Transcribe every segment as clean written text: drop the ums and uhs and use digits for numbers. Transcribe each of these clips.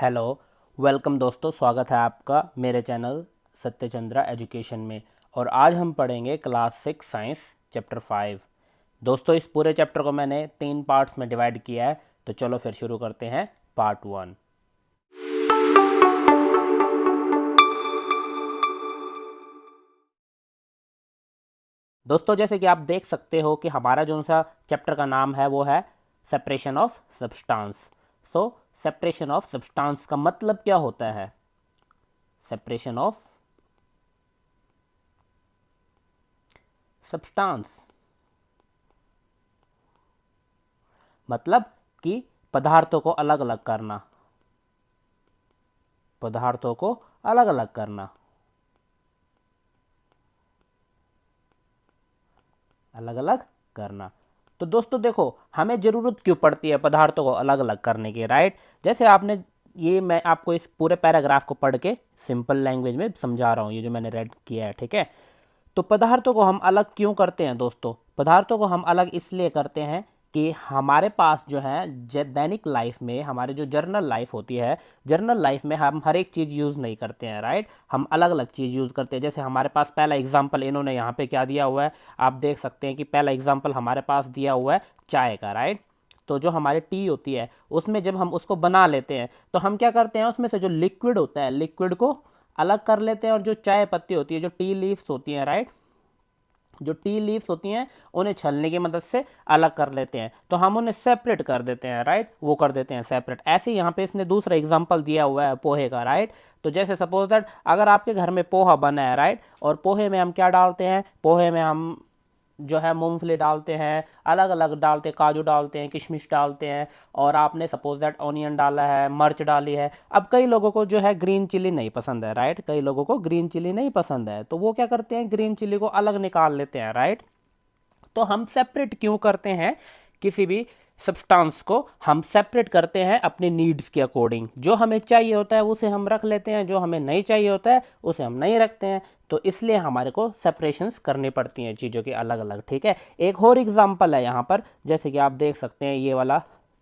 Hello, welcome दोस्तों। स्वागत है आपका मेरे चैनल सत्यचंद्रा एजुकेशन में। और आज हम पढ़ेंगे क्लास 6 साइंस चैप्टर 5। दोस्तों, इस पूरे चैप्टर को मैंने 3 पार्ट्स में डिवाइड किया है, तो चलो फिर शुरू करते हैं पार्ट 1। दोस्तों, जैसे कि आप देख सकते हो कि हमारा जो सा चैप्टर का नाम है वो है separation of substance. So separation of substance का मतलब क्या होता है? सेपरेशन ऑफ सब्सटेंस मतलब कि पदार्थों को अलग अलग करना, पदार्थों को अलग अलग करना, अलग अलग करना। तो दोस्तों देखो, हमें ज़रूरत क्यों पड़ती है पदार्थों को अलग अलग करने की, राइट? जैसे आपने ये, मैं आपको इस पूरे पैराग्राफ को पढ़ के सिंपल लैंग्वेज में समझा रहा हूँ, ये जो मैंने रेड किया है, ठीक है? तो पदार्थों को हम अलग क्यों करते हैं दोस्तों? पदार्थों को हम अलग इसलिए करते हैं कि हमारे पास जो है दैनिक लाइफ में, हमारे जो जर्नल लाइफ होती है, जर्नल लाइफ में हम हर एक चीज़ यूज़ नहीं करते हैं, राइट? हम अलग अलग चीज़ यूज़ करते हैं। जैसे हमारे पास पहला एग्जांपल इन्होंने यहाँ पे क्या दिया हुआ है, आप देख सकते हैं कि पहला एग्जांपल हमारे पास दिया हुआ है चाय का, राइट? तो जो हमारी टी होती है उसमें जब हम उसको बना लेते हैं तो हम क्या करते हैं, उसमें से जो लिक्विड होता है लिक्विड को अलग कर लेते हैं, और जो चाय पत्ती होती है, जो टी लीव्स होती हैं, राइट, जो टी लीव्स होती हैं उन्हें छलने की मदद से अलग कर लेते हैं। तो हम उन्हें सेपरेट कर देते हैं, राइट, वो कर देते हैं सेपरेट। ऐसे ही यहाँ पे इसने दूसरा एग्जांपल दिया हुआ है पोहे का, राइट? तो जैसे सपोज दैट अगर आपके घर में पोहा बना है, राइट, और पोहे में हम क्या डालते हैं, पोहे में हम जो है मूंगफली डालते हैं, अलग अलग डालते हैं, काजू डालते हैं, किशमिश डालते हैं, और आपने सपोज दैट ऑनियन डाला है, मिर्च डाली है। अब कई लोगों को जो है ग्रीन चिली नहीं पसंद है, राइट? कई लोगों को ग्रीन चिली नहीं पसंद है, तो वो क्या करते हैं, ग्रीन चिली को अलग निकाल लेते हैं, राइट? तो हम सेपरेट क्यों करते हैं? किसी भी सब्सटेंस को हम सेपरेट करते हैं अपने नीड्स के अकॉर्डिंग। जो हमें चाहिए होता है उसे हम रख लेते हैं, जो हमें नहीं चाहिए होता है उसे हम नहीं रखते हैं। तो इसलिए हमारे को सेपरेशंस करनी पड़ती हैं चीज़ों की अलग अलग, ठीक है? एक और एग्जांपल है यहाँ पर, जैसे कि आप देख सकते हैं ये वाला,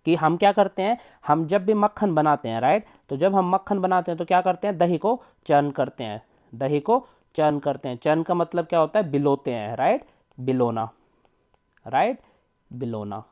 कि हम क्या करते हैं, हम जब भी मक्खन बनाते हैं, राइट, तो जब हम मक्खन बनाते हैं तो क्या करते हैं, दही को चर्न करते हैं, दही को चर्न करते हैं। चर्न का मतलब क्या होता है, बिलोते हैं, राइट? बिलोना, राइट, बिलोना।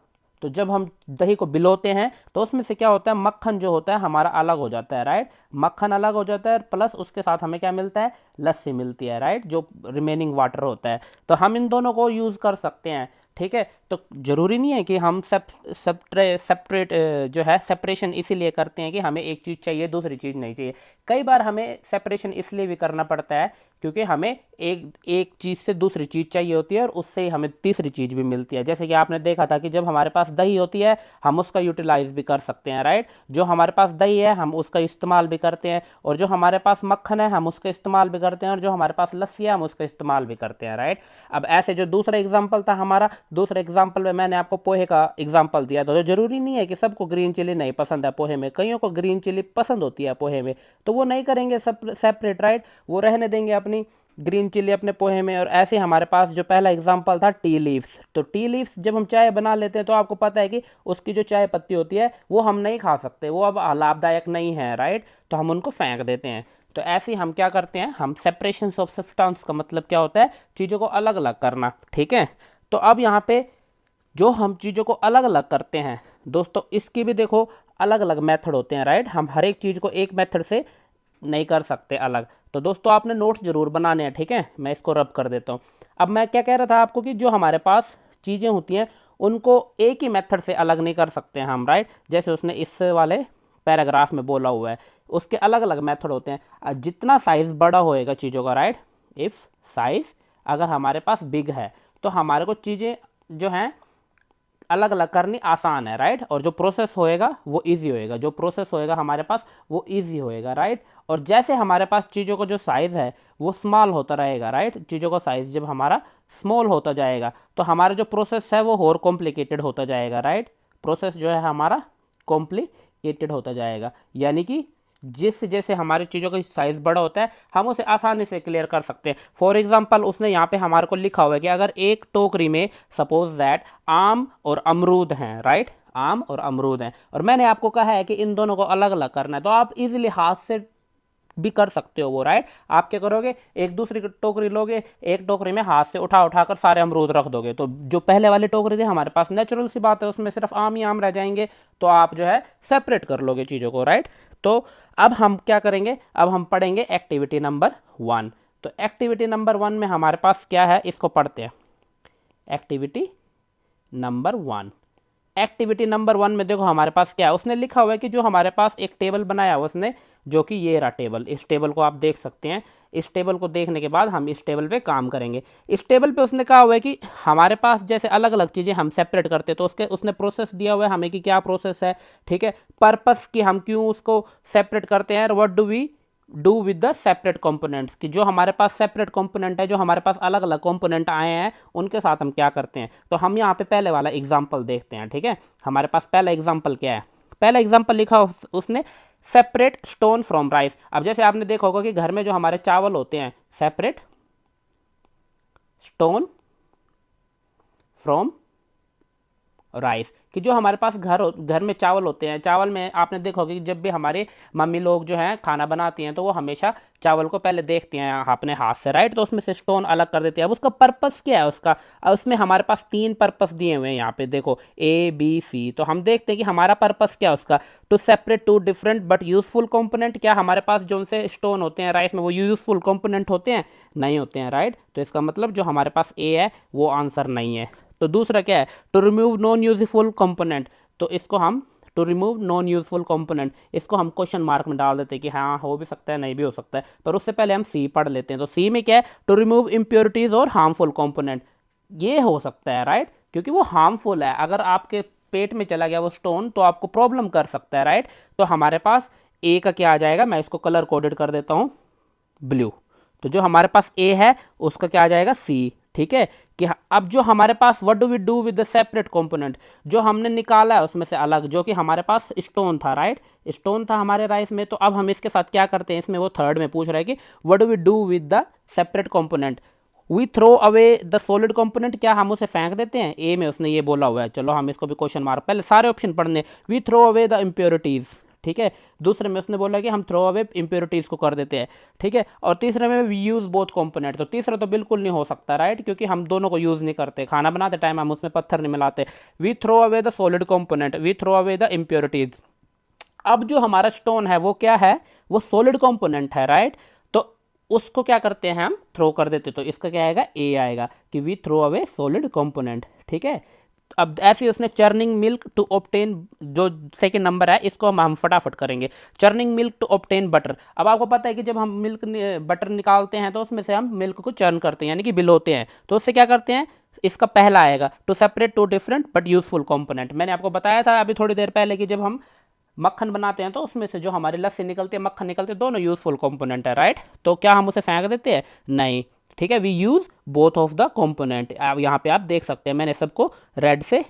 तो जब हम दही को बिलोते हैं तो उसमें से क्या होता है, मक्खन जो होता है हमारा अलग हो जाता है, राइट? मक्खन अलग हो जाता है, प्लस उसके साथ हमें क्या मिलता है, लस्सी मिलती है, राइट, जो रिमेनिंग वाटर होता है। तो हम इन दोनों को यूज़ कर सकते हैं, ठीक है? तो ज़रूरी नहीं है कि हम सेपरेट जो है सेपरेशन इसीलिए करते हैं कि हमें एक चीज़ चाहिए दूसरी चीज़ नहीं चाहिए। कई बार हमें सेपरेशन इसलिए भी करना पड़ता है क्योंकि हमें एक एक चीज़ से दूसरी चीज़ चाहिए होती है और उससे ही हमें तीसरी चीज़ भी मिलती है। जैसे कि आपने देखा था कि जब हमारे पास दही होती है हम उसका यूटिलाइज भी कर सकते हैं, राइट? जो हमारे पास दही है हम उसका इस्तेमाल भी करते हैं, और जो हमारे पास मक्खन है हम उसका इस्तेमाल भी करते हैं, और जो हमारे पास लस्सी है हम उसका इस्तेमाल भी करते हैं, राइट? अब ऐसे जो दूसरा एग्जाम्पल था हमारा, दूसरे एग्जाम्पल में मैंने आपको पोहे का एग्जाम्पल दिया था। तो जरूरी नहीं है कि सबको ग्रीन चिली नहीं पसंद है पोहे में, कईयों को ग्रीन चिली पसंद होती है पोहे में, तो वो नहीं करेंगे सेपरेट, राइट? वो रहने देंगे अपनी ग्रीन चिली अपने पोहे में। और ऐसे हमारे पास जो पहला एग्जांपल था टी लीव्स, तो टी लीव्स जब हम चाय बना लेते हैं तो आपको पता है कि उसकी जो चाय पत्ती होती है वो हम नहीं खा सकते, वो अब लाभदायक नहीं है, राइट? तो हम उनको फेंक देते हैं। तो ऐसे ही हम क्या करते हैं, हम सेपरेशन ऑफ सब्सटेंस का मतलब क्या होता है, चीज़ों को अलग अलग करना, ठीक है? तो अब यहाँ पे जो हम चीज़ों को अलग अलग करते हैं दोस्तों, इसकी भी देखो अलग अलग मेथड होते हैं, राइट? हम हर एक चीज़ को एक मेथड से नहीं कर सकते अलग। तो दोस्तों आपने नोट्स जरूर बनाने हैं, ठीक है? मैं इसको रब कर देता हूँ। अब मैं क्या कह रहा था आपको कि जो हमारे पास चीज़ें होती हैं उनको एक ही मेथड से अलग नहीं कर सकते हम, राइट? जैसे उसने इस वाले पैराग्राफ में बोला हुआ है, उसके अलग अलग मेथड होते हैं। जितना साइज़ बड़ा होएगा चीज़ों का, राइट, इफ़ साइज़ अगर हमारे पास बिग है तो हमारे को चीज़ें जो हैं अलग अलग करनी आसान है, राइट? और जो प्रोसेस होएगा वो इजी होएगा, जो प्रोसेस होएगा हमारे पास वो इजी होएगा, राइट? और जैसे हमारे पास चीज़ों का जो साइज़ है वो स्मॉल होता रहेगा, राइट? चीज़ों का साइज़ जब हमारा स्मॉल होता जाएगा तो हमारा जो प्रोसेस है वो और कॉम्प्लिकेटेड होता जाएगा, राइट? प्रोसेस जो है हमारा कॉम्प्लिकेटेड होता जाएगा, यानी कि जिस जैसे हमारी चीज़ों का साइज़ बड़ा होता है हम उसे आसानी से क्लियर कर सकते हैं। फॉर एग्जांपल उसने यहाँ पे हमारे को लिखा हुआ है कि अगर एक टोकरी में सपोज दैट आम और अमरूद हैं, राइट? आम और अमरूद हैं, और मैंने आपको कहा है कि इन दोनों को अलग अलग करना है, तो आप इजीली हाथ से भी कर सकते हो वो, राइट। आप क्या करोगे, एक दूसरी टोकरी लोगे, एक टोकरी में हाथ से उठा उठा कर सारे अमरूद रख दोगे, तो जो पहले वाली टोकरी थी हमारे पास, नेचुरल सी बात है उसमें सिर्फ आम ही आम रह जाएंगे, तो आप जो है सेपरेट कर लोगे चीज़ों को, राइट। तो अब हम क्या करेंगे, अब हम पढ़ेंगे एक्टिविटी नंबर 1। तो एक्टिविटी नंबर 1 में हमारे पास क्या है, इसको पढ़ते हैं। एक्टिविटी नंबर 1, एक्टिविटी नंबर 1 में देखो हमारे पास क्या है, उसने लिखा हुआ है कि जो हमारे पास एक टेबल बनाया हुआ उसने, जो कि ये रहा टेबल, इस टेबल को आप देख सकते हैं। इस टेबल को देखने के बाद हम इस टेबल पे काम करेंगे। इस टेबल पे उसने कहा हुआ है कि हमारे पास जैसे अलग अलग चीज़ें हम सेपरेट करते हैं, तो उसने प्रोसेस दिया हुआ है हमें कि क्या प्रोसेस है, ठीक है, पर्पस कि हम क्यों उसको सेपरेट करते हैं, what do we do with the separate components, कि जो हमारे पास सेपरेट कंपोनेंट है, जो हमारे पास अलग अलग कंपोनेंट आए हैं, उनके साथ हम क्या करते हैं। तो हम यहाँ पे पहले वाला एग्जांपल देखते हैं, ठीक है। हमारे पास पहला एग्जांपल क्या है, पहला एग्जांपल लिखा उसने, सेपरेट स्टोन फ्रॉम राइस। अब जैसे आपने देखा होगा कि घर में जो हमारे चावल होते हैं, सेपरेट स्टोन फ्रॉम राइस, कि जो हमारे पास घर में चावल होते हैं, चावल में आपने देखा होगा कि जब भी हमारे मम्मी लोग जो हैं खाना बनाती हैं, तो वो हमेशा चावल को पहले देखते हैं अपने हाथ से, राइट, तो उसमें से स्टोन अलग कर देते हैं। अब उसका पर्पस क्या है उसका, उसमें हमारे पास 3 पर्पस दिए हुए हैं यहाँ पे देखो, ABC। तो हम देखते हैं कि हमारा पर्पस क्या है उसका, to separate 2 different but useful component. क्या हमारे पास जो उनसे स्टोन होते हैं राइस में, वो यूजफुल कंपोनेंट होते हैं? नहीं होते हैं, राइट। तो इसका मतलब जो हमारे पास ए है वो आंसर नहीं है। तो दूसरा क्या है, to remove non useful component. तो इसको हम to remove non useful component, इसको हम क्वेश्चन मार्क में डाल देते हैं कि हाँ हो भी सकता है, नहीं भी हो सकता है, पर उससे पहले हम सी पढ़ लेते हैं। तो सी में क्या है, टू रिमूव इम्प्योरिटीज और हार्मफुल कंपोनेंट। ये हो सकता है, राइट, क्योंकि वो हार्मफुल है, अगर आपके पेट में चला गया वो स्टोन तो आपको प्रॉब्लम कर सकता है, राइट। तो हमारे पास ए का क्या आ जाएगा, मैं इसको कलर कोडेड कर देता हूँ ब्लू। तो जो हमारे पास ए है उसका क्या आ जाएगा, सी, ठीक है। कि अब जो हमारे पास what do we do with the separate component, जो हमने निकाला है उसमें से अलग, जो कि हमारे पास स्टोन था, राइट, स्टोन था हमारे राइस में, तो अब हम इसके साथ क्या करते हैं, इसमें वो थर्ड में पूछ रहा है कि what do we do with the separate component, we throw away the solid component. क्या हम उसे फेंक देते हैं, ए में उसने ये बोला हुआ है। चलो हम इसको भी क्वेश्चन मार्क, पहले सारे ऑप्शन पढ़ने। We throw away the impurities, ठीक है। दूसरे में उसने बोला कि हम थ्रो अवे इम्प्योरिटीज़ को कर देते हैं, ठीक है। और तीसरे में वी यूज़ बोथ कंपोनेंट। तो तीसरा तो बिल्कुल नहीं हो सकता, राइट, क्योंकि हम दोनों को यूज़ नहीं करते, खाना बनाते टाइम हम उसमें पत्थर नहीं मिलाते। We throw away the solid component, we throw away the impurities. अब जो हमारा स्टोन है वो क्या है, वो सॉलिड कंपोनेंट है, राइट, तो उसको क्या करते हैं, हम थ्रो कर देते। तो इसका क्या आएगा, ए आएगा, कि we throw away solid component, ठीक है। अब ऐसे ही उसने चर्निंग मिल्क टू ऑब्टेन, जो सेकंड नंबर है इसको हम फटाफट करेंगे। Churning milk to obtain butter. अब आपको पता है कि जब हम मिल्क बटर निकालते हैं तो उसमें से हम मिल्क को चर्न करते हैं, यानी कि बिलोते हैं। तो उससे क्या करते हैं, इसका पहला आएगा to separate 2 different but useful component. मैंने आपको बताया था अभी थोड़ी देर पहले कि जब हम मक्खन बनाते हैं तो उसमें से जो हमारी लस्सी निकलती है, मक्खन निकलते हैं, दोनों यूजफुल कंपोनेंट है, राइट। तो क्या हम उसे फेंक देते हैं, नहीं, ठीक है। We use both of the component. अब यहाँ पे आप देख सकते हैं मैंने सबको रेड से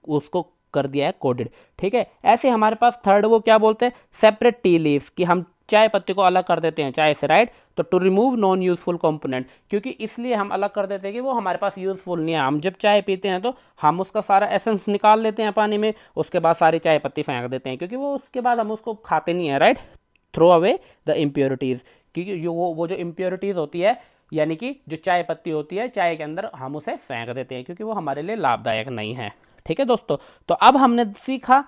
उसको कर दिया है कोडेड, ठीक है। ऐसे हमारे पास थर्ड वो क्या बोलते हैं, सेपरेट टी लीव्स, कि हम चाय पत्ती को अलग कर देते हैं चाय से, राइट। तो to remove non useful component, क्योंकि इसलिए हम अलग कर देते हैं कि वो हमारे पास यूजफुल नहीं है। हम जब चाय पीते हैं तो हम उसका सारा एसेंस निकाल लेते हैं पानी में, उसके बाद सारी चाय पत्ती फेंक देते हैं, क्योंकि वो उसके बाद हम उसको खाते नहीं है, right. Throw away the impurities, क्योंकि वो जो इम्प्योरिटीज़ होती है, यानी कि जो चाय पत्ती होती है चाय के अंदर, हम उसे फेंक देते हैं क्योंकि वो हमारे लिए लाभदायक नहीं है, ठीक है दोस्तों। तो अब हमने सीखा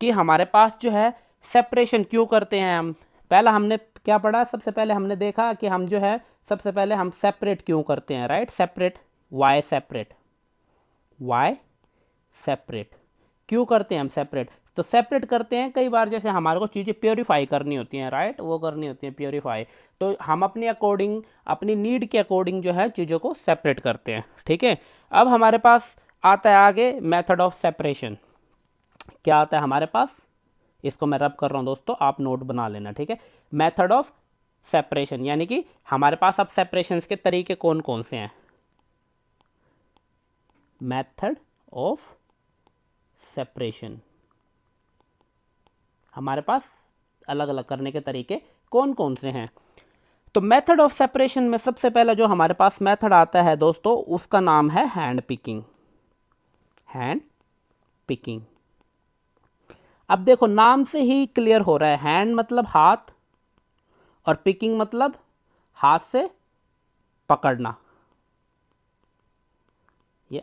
कि हमारे पास जो है सेपरेशन क्यों करते हैं हम। पहला हमने क्या पढ़ा, सबसे पहले हमने देखा कि हम जो है सबसे पहले हम सेपरेट क्यों करते हैं, right, separate, why separate, why separate, क्यों करते हैं हम सेपरेट। तो सेपरेट करते हैं कई बार, जैसे हमारे को चीज़ें प्योरीफाई करनी होती हैं, राइट, वो करनी होती हैं प्योरीफाई, तो हम अपने अकॉर्डिंग, अपनी नीड के अकॉर्डिंग जो है चीज़ों को सेपरेट करते हैं, ठीक है। अब हमारे पास आता है आगे मेथड ऑफ सेपरेशन। क्या आता है हमारे पास, इसको मैं रब कर रहा हूँ दोस्तों, आप नोट बना लेना, ठीक है। मेथड ऑफ सेपरेशन, यानी कि हमारे पास अब सेपरेशन के तरीके कौन कौन से हैं। मेथड ऑफ सेपरेशन, हमारे पास अलग अलग करने के तरीके कौन कौन से हैं। तो मेथड ऑफ सेपरेशन में सबसे पहला जो हमारे पास मेथड आता है दोस्तों, उसका नाम है हैंड पिकिंग। हैंड पिकिंग, अब देखो नाम से ही क्लियर हो रहा है, हैंड मतलब हाथ और पिकिंग मतलब हाथ से पकड़ना, ये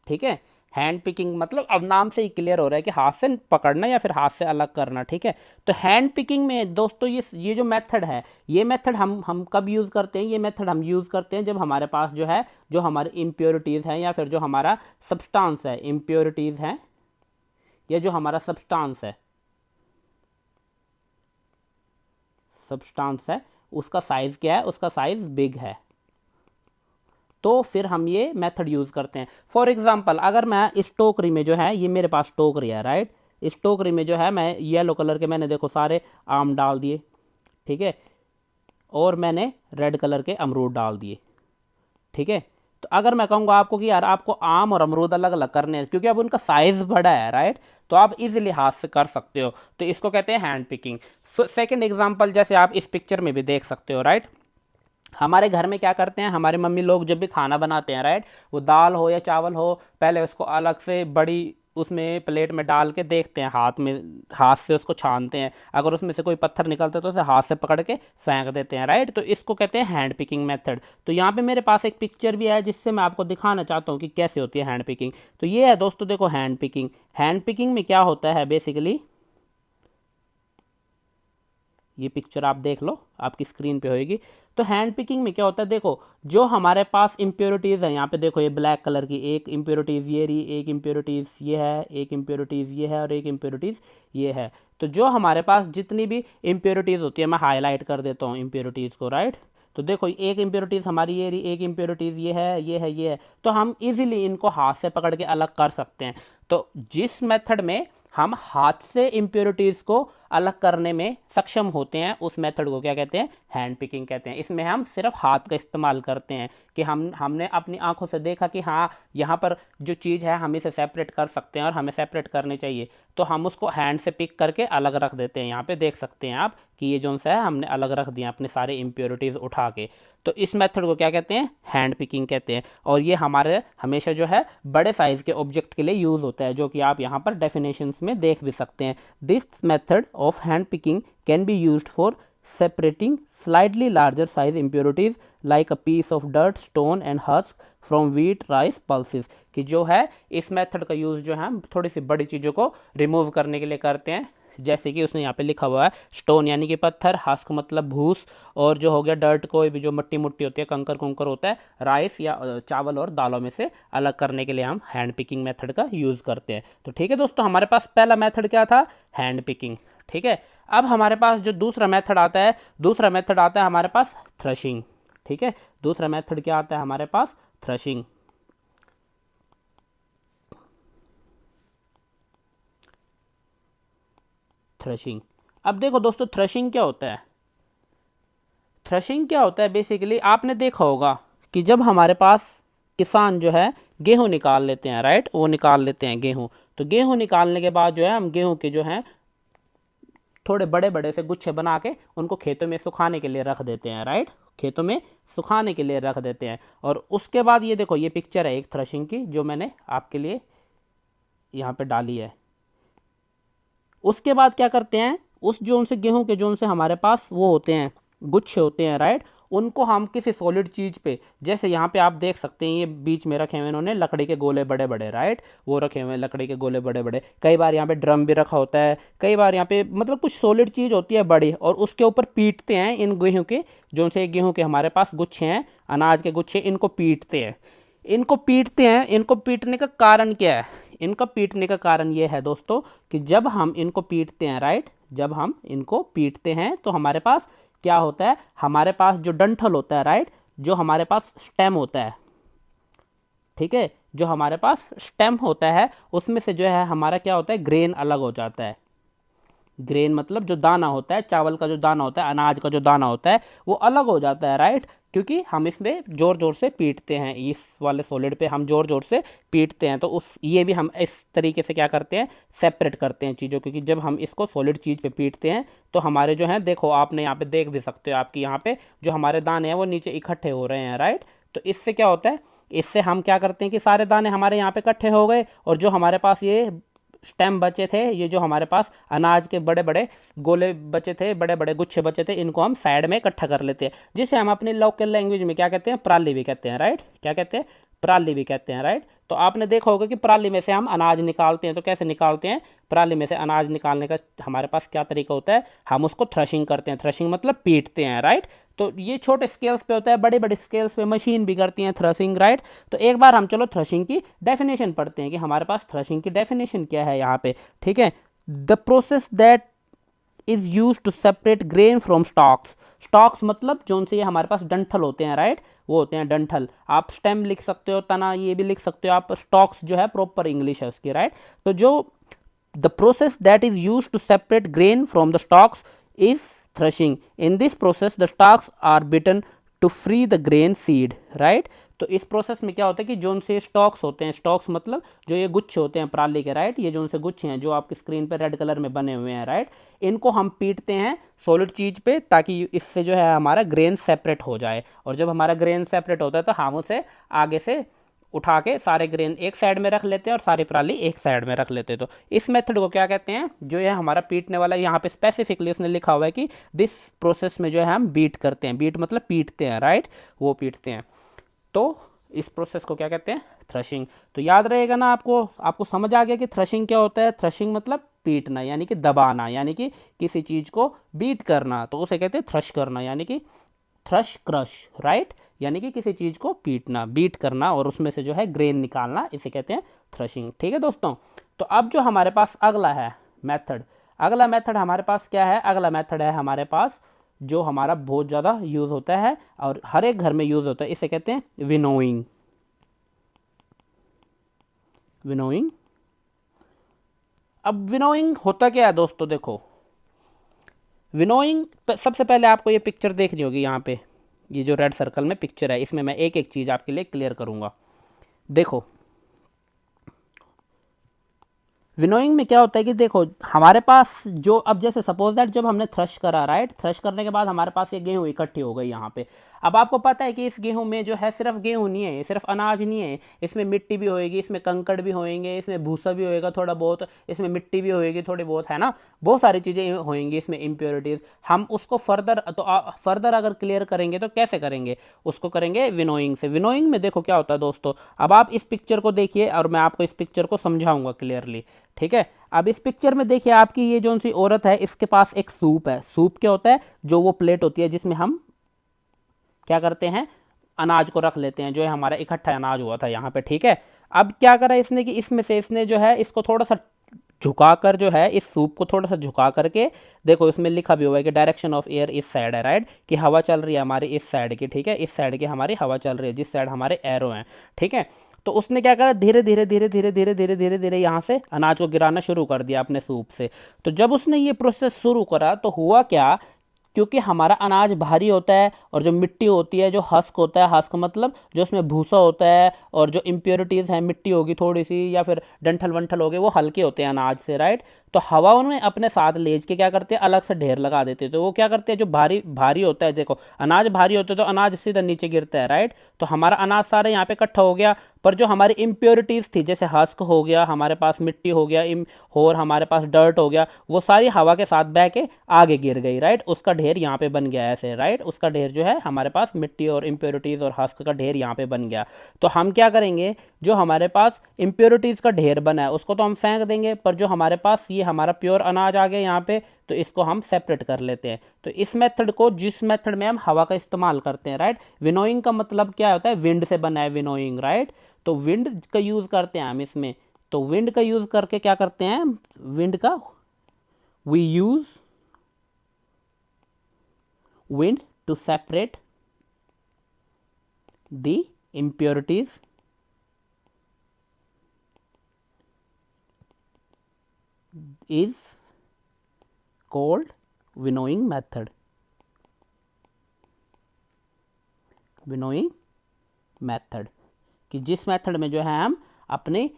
ठीक है। हैंड पिकिंग मतलब अब नाम से ही क्लियर हो रहा है कि हाथ से पकड़ना या फिर हाथ से अलग करना, ठीक है। तो हैंड पिकिंग में दोस्तों ये जो मेथड है, ये मेथड हम कब यूज़ करते हैं, ये मेथड हम यूज़ करते हैं जब हमारे पास जो है, जो हमारी इम्प्योरिटीज़ हैं या फिर जो हमारा सब्सटेंस है, इम्प्योरिटीज़ हैं या जो हमारा सब्सटेंस है उसका साइज़ क्या है, उसका साइज़ बिग है, तो फिर हम ये मेथड यूज़ करते हैं। फॉर एग्जांपल अगर मैं इस टोकरी में जो है, ये मेरे पास टोकरी है राइट, इस टोकरी में जो है मैं येलो कलर के मैंने देखो सारे आम डाल दिए, ठीक है, और मैंने रेड कलर के अमरूद डाल दिए, ठीक है। तो अगर मैं कहूँगा आपको कि यार आपको आम और अमरूद अलग अलग करने हैं, क्योंकि अब उनका साइज़ बड़ा है राइट, तो आप इजीली हाथ से कर सकते हो, तो इसको कहते हैं हैंड पिकिंग। सेकेंड एग्जाम्पल जैसे आप इस पिक्चर में भी देख सकते हो राइट, हमारे घर में क्या करते हैं, हमारे मम्मी लोग जब भी खाना बनाते हैं राइट, वो दाल हो या चावल हो, पहले उसको अलग से बड़ी उसमें प्लेट में डाल के देखते हैं, हाथ से उसको छानते हैं, अगर उसमें से कोई पत्थर निकलता है तो उसे हाथ से पकड़ के फेंक देते हैं राइट, तो इसको कहते हैं हैंड पिकिंग मेथड। तो यहाँ पे मेरे पास एक पिक्चर भी है जिससे मैं आपको दिखाना चाहता हूँ कि कैसे होती है हैंड पिकिंग। तो ये है दोस्तों देखो हैंड पिकिंग। हैंड पिकिंग में क्या होता है बेसिकली, ये पिक्चर आप देख लो, आपकी स्क्रीन पे होएगी। तो हैंड पिकिंग में क्या होता है, देखो जो हमारे पास इम्प्योरिटीज़ है, यहाँ पे देखो ये ब्लैक कलर की एक इम्प्योरिटीज़ ये रही, एक इम्प्योरिटीज़ ये है, एक इम्प्योरिटीज़ ये है और एक इम्प्योरिटीज़ ये है। तो जो हमारे पास जितनी भी इम्प्योरिटीज़ होती है, मैं हाईलाइट कर देता हूँ इम्प्योरिटीज़ को राइट, तो देखो एक इम्प्योरिटीज़ हमारी ये रही, एक इम्प्योरिटीज़ ये है, ये है, ये है, तो हम इजीली इनको हाथ से पकड़ के अलग कर सकते हैं। तो जिस मेथड में हम हाथ से इम्प्योरिटीज़ को अलग करने में सक्षम होते हैं, उस मेथड को क्या कहते हैं, हैंड पिकिंग कहते हैं। इसमें हम सिर्फ हाथ का इस्तेमाल करते हैं कि हमने अपनी आंखों से देखा कि हाँ यहाँ पर जो चीज़ है हम इसे सेपरेट कर सकते हैं और हमें सेपरेट करनी चाहिए, तो हम उसको हैंड से पिक करके अलग रख देते हैं। यहाँ पे देख सकते हैं आप कि ये जो सा है हमने अलग रख दिया अपने सारे इम्प्योरिटीज़ उठा के, तो इस मेथड को क्या कहते हैं, हैंड पिकिंग कहते हैं। और ये हमारे हमेशा जो है बड़े साइज़ के ऑब्जेक्ट के लिए यूज़ होता है, जो कि आप यहाँ पर डेफिनेशंस में देख भी सकते हैं। This method of hand picking can be used for separating slightly larger size impurities like a piece of dirt, stone and husk from wheat, rice, pulses, कि जो है इस मेथड का यूज़ जो है हम थोड़ी सी बड़ी चीज़ों को रिमूव करने के लिए करते हैं, जैसे कि उसने यहाँ पे लिखा हुआ है स्टोन यानी कि पत्थर, हस्क मतलब भूस, और जो हो गया डर्ट कोई भी जो मट्टी मुट्टी होती है, कंकर कुंकर होता है, राइस या चावल और दालों में से अलग करने के लिए हम हैंड पिकिंग मेथड का यूज़ करते हैं। तो ठीक है दोस्तों, हमारे पास पहला मेथड क्या था, हैंड पिकिंग, ठीक है। अब हमारे पास जो दूसरा मेथड आता है, दूसरा मेथड आता है हमारे पास थ्रेशिंग, ठीक है। दूसरा मेथड क्या आता है हमारे पास, थ्रेशिंग। थ्रेशिंग, अब देखो दोस्तों थ्रेशिंग क्या होता है, थ्रेशिंग क्या होता है बेसिकली आपने देखा होगा कि जब हमारे पास किसान जो है गेहूं निकाल लेते हैं राइट, वो निकाल लेते हैं गेहूं, तो गेहूं निकालने के बाद जो है हम गेहूं के जो है थोड़े बड़े बड़े से गुच्छे बना के उनको खेतों में सुखाने के लिए रख देते हैं राइट, खेतों में सुखाने के लिए रख देते हैं। और उसके बाद ये देखो ये पिक्चर है एक थ्रेशिंग की जो मैंने आपके लिए यहाँ पे डाली है। उसके बाद क्या करते हैं, उस जो उनसे गेहूं के जो उनसे हमारे पास वो होते हैं गुच्छे होते हैं राइट, उनको हम किसी सॉलिड चीज़ पे, जैसे यहाँ पे आप देख सकते हैं ये बीच में रखे हुए इन्होंने लकड़ी के गोले बड़े बड़े राइट, वो रखे हुए हैं लकड़ी के गोले बड़े बड़े, कई बार यहाँ पे ड्रम भी रखा होता है, कई बार यहाँ पे मतलब कुछ सॉलिड चीज़ होती है बड़ी, और उसके ऊपर पीटते हैं इन गेहूँ के, जो उनसे गेहूँ के हमारे पास गुच्छे हैं, अनाज के गुच्छे, इनको पीटते हैं, इनको पीटते हैं। इनको पीटने का कारण क्या है, इनका पीटने का कारण ये है दोस्तों कि जब हम इनको पीटते हैं राइट, जब हम इनको पीटते हैं तो हमारे पास क्या होता है, हमारे पास जो डंठल होता है राइट, जो हमारे पास स्टेम होता है, ठीक है, जो हमारे पास स्टेम होता है उसमें से जो है हमारा क्या होता है, ग्रेन अलग हो जाता है। ग्रेन मतलब जो दाना होता है, चावल का जो दाना होता है, अनाज का जो दाना होता है, वो अलग हो जाता है राइट, क्योंकि हम इसमें ज़ोर ज़ोर से पीटते हैं, इस वाले सॉलिड पे हम ज़ोर ज़ोर से पीटते हैं, तो उस ये भी हम इस तरीके से क्या करते हैं, सेपरेट करते हैं चीज़ों, क्योंकि जब हम इसको सॉलिड चीज़ पे पीटते हैं तो हमारे जो है देखो आपने यहाँ पे देख भी सकते हो, आपकी यहाँ पे जो हमारे दाने हैं वो नीचे इकट्ठे हो रहे हैं राइट। तो इससे क्या होता है, इससे हम क्या करते हैं कि सारे दाने हमारे यहाँ पे इकट्ठे हो गए, और जो हमारे पास ये स्टेम बचे थे, ये जो हमारे पास अनाज के बड़े बड़े गोले बचे थे, बड़े बड़े गुच्छे बचे थे, इनको हम साइड में इकट्ठा कर लेते हैं, जिसे हम अपनी लोकल लैंग्वेज में क्या कहते हैं, पराली भी कहते हैं, राइट। क्या कहते हैं, पराली भी कहते हैं, राइट। तो आपने देखा होगा कि पराली में से हम अनाज निकालते हैं, तो कैसे निकालते हैं, पराली में से अनाज निकालने का हमारे पास क्या तरीका होता है, हम उसको थ्रशिंग करते हैं, थ्रशिंग मतलब पीटते हैं, राइट। तो ये छोटे स्केल्स पे होता है, बड़े बड़े स्केल्स पे मशीन भी करती हैं थ्रशिंग, राइट। तो एक बार हम चलो थ्रशिंग की डेफिनेशन पढ़ते हैं कि हमारे पास थ्रशिंग की डेफिनेशन क्या है यहाँ पे, ठीक है। The process that is use to separate grain from stalks. Stalks मतलब जो उनसे ये हमारे पास डंठल होते हैं, राइट, वो होते हैं डंठल। आप स्टेम लिख सकते हो, तना ये भी लिख सकते हो आप, स्टॉक्स जो है प्रॉपर इंग्लिश है उसकी, राइट। तो जो the process that is use to separate grain from the stalks is threshing. In this process the stalks are beaten to free the grain seed, right. तो इस प्रोसेस में क्या होता है कि जो उनसे स्टॉक्स होते हैं, स्टॉक्स मतलब जो ये गुच्छे होते हैं पराली के, राइट, ये जो उनसे गुच्छे हैं जो आपकी स्क्रीन पे रेड कलर में बने हुए हैं, राइट, इनको हम पीटते हैं सॉलिड चीज़ पे ताकि इससे जो है हमारा ग्रेन सेपरेट हो जाए। और जब हमारा ग्रेन सेपरेट होता है तो हम उसे आगे से उठा के सारे ग्रेन एक साइड में रख लेते हैं और सारी पराली एक साइड में रख लेते हैं। तो इस मेथड को क्या कहते हैं, जो ये हमारा पीटने वाला, यहाँ पे स्पेसिफिकली उसने लिखा हुआ है कि दिस प्रोसेस में जो है हम बीट करते हैं, बीट मतलब पीटते हैं, राइट, वो पीटते हैं। तो इस प्रोसेस को क्या कहते हैं, थ्रशिंग। तो याद रहेगा ना आपको, आपको समझ आ गया कि थ्रशिंग क्या होता है। थ्रशिंग मतलब पीटना, यानी कि दबाना, यानी कि किसी चीज़ को बीट करना, तो उसे कहते हैं थ्रश करना, यानी कि थ्रश क्रश, राइट, यानी कि किसी चीज़ को पीटना, बीट करना और उसमें से जो है ग्रेन निकालना, इसे कहते हैं थ्रशिंग, ठीक है दोस्तों। तो अब जो हमारे पास अगला है मेथड, अगला मेथड हमारे पास क्या है, अगला मेथड है हमारे पास जो हमारा बहुत ज़्यादा यूज़ होता है और हर एक घर में यूज़ होता है, इसे कहते हैं विनोइंग। विनोइंग, अब विनोइंग होता क्या है दोस्तों, देखो विनोइंग सबसे पहले आपको ये पिक्चर देखनी होगी, यहाँ पे ये जो रेड सर्कल में पिक्चर है, इसमें मैं एक एक चीज़ आपके लिए क्लियर करूँगा। देखो विनोइंग में क्या होता है कि देखो हमारे पास जो, अब जैसे सपोज दैट जब हमने थ्रश करा, राइट, थ्रश करने के बाद हमारे पास ये गेहूँ इकट्ठी हो गई यहाँ पे। अब आपको पता है कि इस गेहूँ में जो है सिर्फ गेहूँ नहीं है, सिर्फ अनाज नहीं है, इसमें मिट्टी भी होएगी, इसमें कंकड़ भी होएंगे, इसमें भूसा भी होएगा थोड़ा बहुत, इसमें मिट्टी भी होएगी थोड़ी बहुत, है ना, बहुत सारी चीज़ें होएंगी इसमें, इम्प्योरिटीज़। हम उसको फर्दर तो फर्दर अगर क्लियर करेंगे तो कैसे करेंगे, उसको करेंगे विनोइंग से। विनोइंग में देखो क्या होता है दोस्तों, अब आप इस पिक्चर को देखिए और मैं आपको इस पिक्चर को समझाऊंगा क्लियरली, ठीक है। अब इस पिक्चर में देखिए आपकी ये जो सी औरत है, इसके पास एक सूप है। सूप क्या होता है, जो वो प्लेट होती है जिसमें हम क्या करते हैं, अनाज को रख लेते हैं, जो है हमारा इकट्ठा अनाज हुआ था यहाँ पे, ठीक है। अब क्या करा इसने कि इसमें से इसने जो है इसको थोड़ा सा झुकाकर, जो है इस सूप को थोड़ा सा झुका करके, देखो इसमें लिखा भी हुआ है कि डायरेक्शन ऑफ एयर इस साइड है, राइट, कि हवा चल रही है हमारी इस साइड की, ठीक है, इस साइड की हमारी हवा चल रही है, जिस साइड हमारे एरो हैं, ठीक है। तो उसने क्या करा, धीरे धीरे धीरे धीरे धीरे धीरे धीरे धीरे यहाँ से अनाज को गिराना शुरू कर दिया अपने सूप से। तो जब उसने ये प्रोसेस शुरू करा तो हुआ क्या, क्योंकि हमारा अनाज भारी होता है और जो मिट्टी होती है, जो हस्क होता है, हस्क मतलब जो उसमें भूसा होता है और जो इम्प्योरिटीज़ हैं, मिट्टी होगी थोड़ी सी या फिर डंठल वंठल हो गए, वो हल्के होते हैं अनाज से, राइट। तो हवा उनमें अपने साथ लेज के क्या करते हैं, अलग से ढेर लगा देते हैं। तो वो क्या करते हैं, जो भारी भारी होता है, देखो अनाज भारी होता है तो अनाज सीधा नीचे गिरता है, राइट। तो हमारा अनाज सारे यहाँ पे इकट्ठा हो गया, पर जो हमारी इम्प्योरिटीज़ थी, जैसे हस्क हो गया, हमारे पास मिट्टी हो गया, और हमारे पास डर्ट हो गया, वो सारी हवा के साथ बह के आगे गिर गई, राइट। उसका ढेर यहाँ पे बन गया ऐसे, राइट, उसका ढेर जो है हमारे पास मिट्टी और इम्प्योरिटीज़ और हस्क का ढेर यहाँ पे बन गया। तो हम क्या करेंगे, जो हमारे पास इम्प्योरिटीज़ का ढेर बना है उसको तो हम फेंक देंगे, पर जो हमारे पास ये हमारा प्योर अनाज आ गया यहाँ पे, तो इसको हम सेपरेट कर लेते हैं। तो इस मेथड को, जिस मेथड में हम हवा का इस्तेमाल करते हैं, राइट, विनोइंग का मतलब क्या होता है, विंड से बना है विनोइंग, राइट। तो विंड का यूज़ करते हैं हम इसमें। तो विंड का यूज़ करके क्या करते हैं, विंड का, we use wind to separate the impurities is called winnowing method. Winnowing method, कि जिस मेथड में जो है हम अपने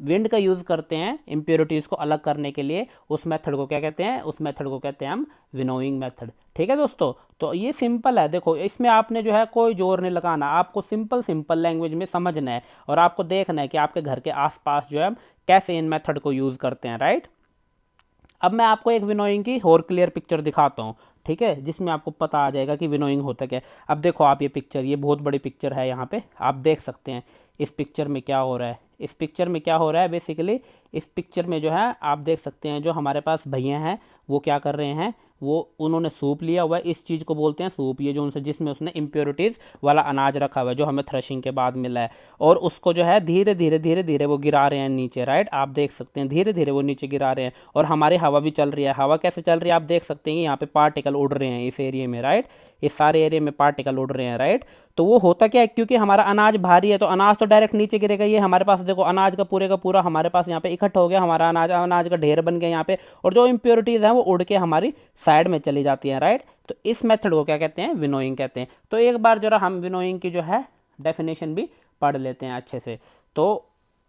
विंड का यूज़ करते हैं इम्प्योरिटीज़ को अलग करने के लिए, उस मेथड को क्या कहते हैं, उस मेथड को कहते हैं हम विनोइंग मेथड, ठीक है दोस्तों। तो ये सिंपल है, देखो इसमें आपने जो है कोई जोर नहीं लगाना, आपको सिंपल सिंपल लैंग्वेज में समझना है और आपको देखना है कि आपके घर के आसपास जो है हम कैसे इन मेथड को यूज़ करते हैं, राइट। अब मैं आपको एक विनोइंग की और क्लियर पिक्चर दिखाता हूँ, ठीक है, जिसमें आपको पता आ जाएगा कि विनोइंग होता क्या है। अब देखो आप ये पिक्चर, ये बहुत बड़ी पिक्चर है, यहाँ पे आप देख सकते हैं इस पिक्चर में क्या हो रहा है। इस पिक्चर में क्या हो रहा है बेसिकली, इस पिक्चर में जो है आप देख सकते हैं जो हमारे पास भैया हैं वो क्या कर रहे हैं, वो उन्होंने सूप लिया हुआ है, इस चीज़ को बोलते हैं सूप, ये जो उनसे जिसमें उसने इम्प्योरिटीज़ वाला अनाज रखा हुआ है जो हमें थ्रेशिंग के बाद मिला है, और उसको जो है धीरे धीरे धीरे धीरे वो गिरा रहे हैं नीचे, राइट। आप देख सकते हैं धीरे धीरे वो नीचे गिरा रहे हैं, और हमारी हवा भी चल रही है। हवा कैसे चल रही है आप देख सकते हैं, यहाँ पे पार्टिकल उड़ रहे हैं इस एरिया में, राइट। इस सारे एरिया में पार्टिकल उड़ रहे हैं, राइट। तो वो होता क्या है, क्योंकि हमारा अनाज भारी है तो अनाज तो डायरेक्ट नीचे गिरेगा। ये हमारे पास देखो अनाज का पूरा हमारे पास यहाँ पे इकट्ठा हो गया, हमारा अनाज अनाज का ढेर बन गया यहाँ पे, और जो इम्प्योरिटीज़ हैं वो उड़ के हमारी साइड में चली जाती हैं, राइट। तो इस मेथड को क्या कहते हैं, विनोइंग कहते हैं। तो एक बार जरा हम विनोइंग की जो है डेफिनेशन भी पढ़ लेते हैं अच्छे से। तो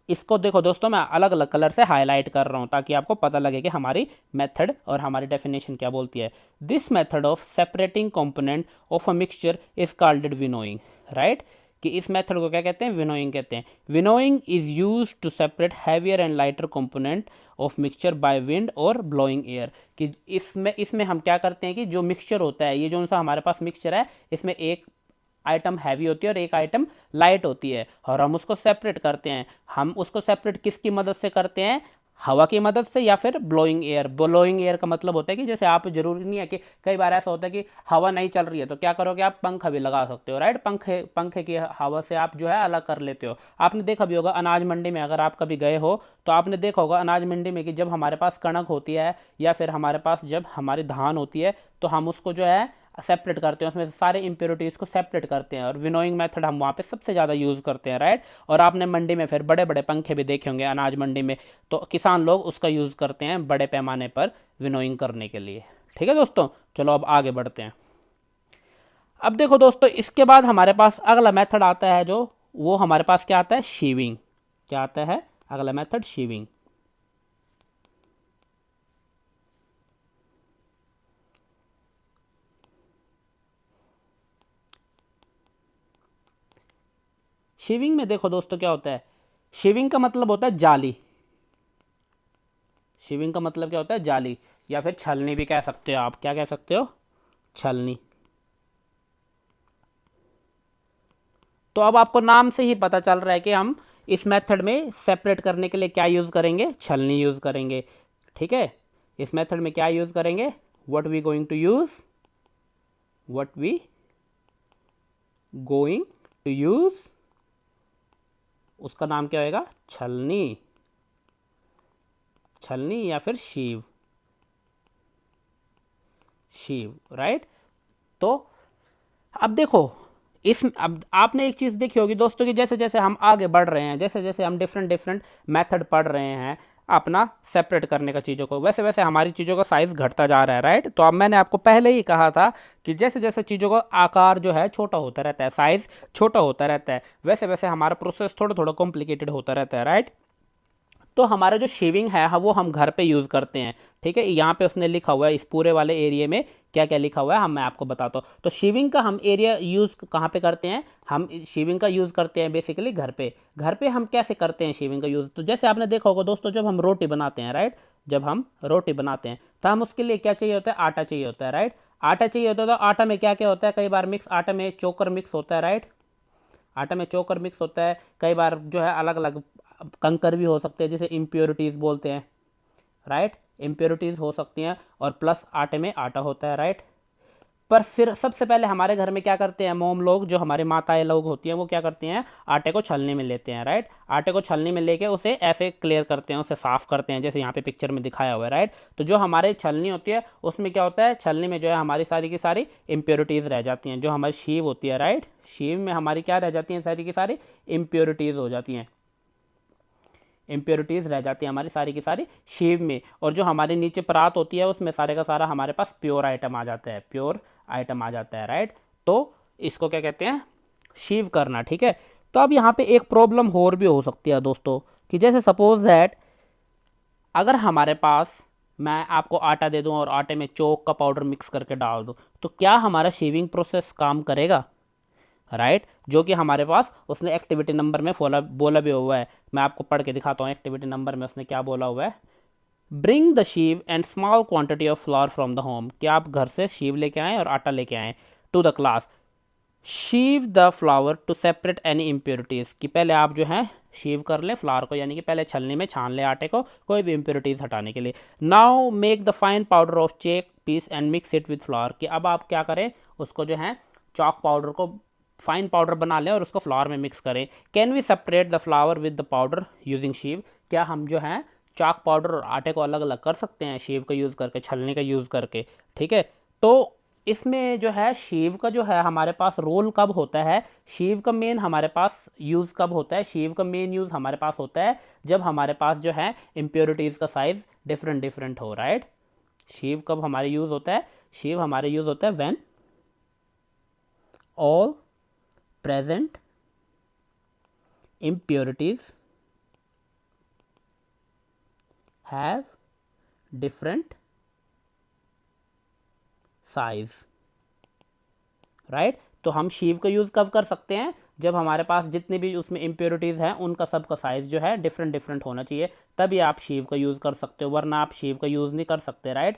इसको देखो दोस्तों, मैं अलग अलग कलर से हाईलाइट कर रहा हूँ ताकि आपको पता लगे कि हमारी मेथड और हमारी डेफिनेशन क्या बोलती है। This method of separating component of a mixture is called winnowing, right. कि इस मेथड को क्या कहते हैं, विनोइंग कहते हैं। Winnowing is use to separate heavier and lighter component of mixture by wind और ब्लोइंग एयर। कि इसमें हम क्या करते हैं कि जो मिक्सचर होता है, ये जो सा हमारे पास मिक्सचर है, इसमें एक आइटम हैवी होती है और एक आइटम लाइट होती है, और हम उसको सेपरेट करते हैं। हम उसको सेपरेट किसकी मदद से करते हैं, हवा की मदद से या फिर ब्लोइंग एयर। ब्लोइंग एयर का मतलब होता है कि जैसे आप, जरूरी नहीं है कि कई बार ऐसा होता है कि हवा नहीं चल रही है तो क्या करोगे आप, पंखा भी लगा सकते हो, राइट। पंखे की हवा से आप जो है अलग कर लेते हो। आपने देखा भी होगा अनाज मंडी में, अगर आप कभी गए हो तो आपने देखा होगा अनाज मंडी में कि जब हमारे पास कणक होती है या फिर हमारे पास जब हमारी धान होती है तो हम उसको जो है सेपरेट करते हैं, उसमें से सारे इम्प्योरिटीज़ को सेपरेट करते हैं, और विनोइंग मेथड हम वहाँ पे सबसे ज़्यादा यूज़ करते हैं, राइट। और आपने मंडी में फिर बड़े बड़े पंखे भी देखे होंगे अनाज मंडी में, तो किसान लोग उसका यूज़ करते हैं बड़े पैमाने पर विनोइंग करने के लिए। ठीक है दोस्तों, चलो अब आगे बढ़ते हैं। अब देखो दोस्तों, इसके बाद हमारे पास अगला मेथड आता है, जो वो हमारे पास क्या आता है, शीविंग। क्या आता है अगला मेथड, शीविंग। शीविंग में देखो दोस्तों क्या होता है, शीविंग का मतलब होता है जाली। शीविंग का मतलब क्या होता है, जाली, या फिर छलनी भी कह सकते हो आप। क्या कह सकते हो, छलनी। तो अब आपको नाम से ही पता चल रहा है कि हम इस मेथड में सेपरेट करने के लिए क्या यूज़ करेंगे, छलनी यूज़ करेंगे। ठीक है, इस मेथड में क्या यूज़ करेंगे, what we going to use, what we going to use, उसका नाम क्या होगा, छलनी। छलनी या फिर शीव, शीव, राइट। तो अब देखो, अब आपने एक चीज़ देखी होगी दोस्तों कि जैसे जैसे हम आगे बढ़ रहे हैं, जैसे जैसे हम डिफरेंट डिफरेंट मेथड पढ़ रहे हैं अपना सेपरेट करने का चीज़ों को, वैसे वैसे हमारी चीज़ों का साइज़ घटता जा रहा है, राइट। तो अब मैंने आपको पहले ही कहा था कि जैसे जैसे चीज़ों का आकार जो है छोटा होता रहता है, साइज़ छोटा होता रहता है, वैसे वैसे हमारा प्रोसेस थोड़ा थोड़ा कॉम्प्लिकेटेड होता रहता है, राइट। तो हमारा जो शेविंग है वो हम घर पे यूज़ करते हैं। ठीक है, यहाँ पे उसने लिखा हुआ है इस पूरे वाले एरिया में क्या क्या लिखा हुआ है, हम मैं आपको बताता हूँ। तो शेविंग का हम एरिया यूज़ कहाँ पे करते हैं, हम शेविंग का यूज़ करते हैं बेसिकली घर पे। घर पे हम कैसे करते हैं शेविंग का यूज़, तो जैसे आपने देखा होगा दोस्तों, जब हम रोटी बनाते हैं, राइट, जब हम रोटी बनाते हैं तो हम उसके लिए क्या चाहिए होता है, आटा चाहिए होता है, राइट। आटा चाहिए होता है, तो आटा में क्या क्या होता है, कई बार मिक्स, आटा में चोकर मिक्स होता है, राइट। आटा में चोकर मिक्स होता है, कई बार जो है अलग अलग कंकर भी हो सकते हैं जिसे इम्प्योरिटीज़ बोलते हैं, राइट। इम्प्योरिटीज़ हो सकती हैं, और प्लस आटे में आटा होता है, राइट। पर फिर सबसे पहले हमारे घर में क्या करते हैं, मोम लोग, जो हमारे माताएं लोग होती हैं, वो क्या करती हैं, आटे को छलनी में लेते हैं, राइट। आटे को छलनी में लेके उसे ऐसे क्लियर करते हैं, उसे साफ़ करते हैं, जैसे यहाँ पे पिक्चर में दिखाया हुआ है, राइट। तो जो हमारे छलनी होती है उसमें क्या होता है, छलनी में जो है हमारी सारी की सारी इम्प्योरिटीज़ रह जाती हैं। जो हमारी शीव होती है, राइट, शीव में हमारी क्या रह जाती हैं, सारी की सारी इम्प्योरिटीज़ हो जाती हैं, इम्प्योरिटीज़ रह जाती है हमारी सारी की सारी शीव में। और जो हमारे नीचे परात होती है उसमें सारे का सारा हमारे पास प्योर आइटम आ जाता है, प्योर आइटम आ जाता है, राइट। तो इसको क्या कहते हैं, शीव करना। ठीक है, तो अब यहाँ पे एक प्रॉब्लम और भी हो सकती है दोस्तों, कि जैसे सपोज दैट अगर हमारे पास मैं आपको आटा दे दूं और आटे में चोक का पाउडर मिक्स करके डाल दूं, तो क्या हमारा शेविंग प्रोसेस काम करेगा? राइट जो कि हमारे पास उसने एक्टिविटी नंबर में बोला भी हुआ है। मैं आपको पढ़ के दिखाता हूँ एक्टिविटी नंबर में उसने क्या बोला हुआ है। Bring the Shiv and small quantity of flower from the home, कि आप घर से शीव लेके आएँ और आटा लेके आएँ to the class. Sieve the flour to separate any impurities, कि पहले आप जो है शीव कर लें फ्लावर को, यानी कि पहले छलनी में छान लें आटे को कोई भी इम्प्योरिटीज़ हटाने के लिए। Now make the fine powder of chalk piece and mix it with flour, कि अब आप क्या करें, उसको जो है चॉक पाउडर को फाइन पाउडर बना लें और उसको फ्लावर में मिक्स करें। Can we separate the flour with the powder using sieve, क्या हम जो है चाक पाउडर और आटे को अलग अलग कर सकते हैं शीव का यूज़ करके, छलनी का यूज़ करके। ठीक है, तो इसमें जो है शीव का जो है हमारे पास रोल कब होता है, शीव का मेन हमारे पास यूज़ कब होता है, शीव का मेन यूज़ हमारे पास होता है जब हमारे पास जो है इम्प्योरिटीज़ का साइज़ डिफरेंट डिफरेंट हो। राइट, शीव कब हमारे यूज़ होता है, शीव हमारे यूज़ होता है when all present impurities have different size। Right, तो हम शीव का यूज़ कब कर सकते हैं, जब हमारे पास जितने भी उसमें इम्प्योरिटीज़ हैं उनका सबका साइज़ जो है डिफरेंट डिफरेंट होना चाहिए, तभी आप शीव का यूज़ कर सकते हो, वरना आप शीव का यूज़ नहीं कर सकते। राइट,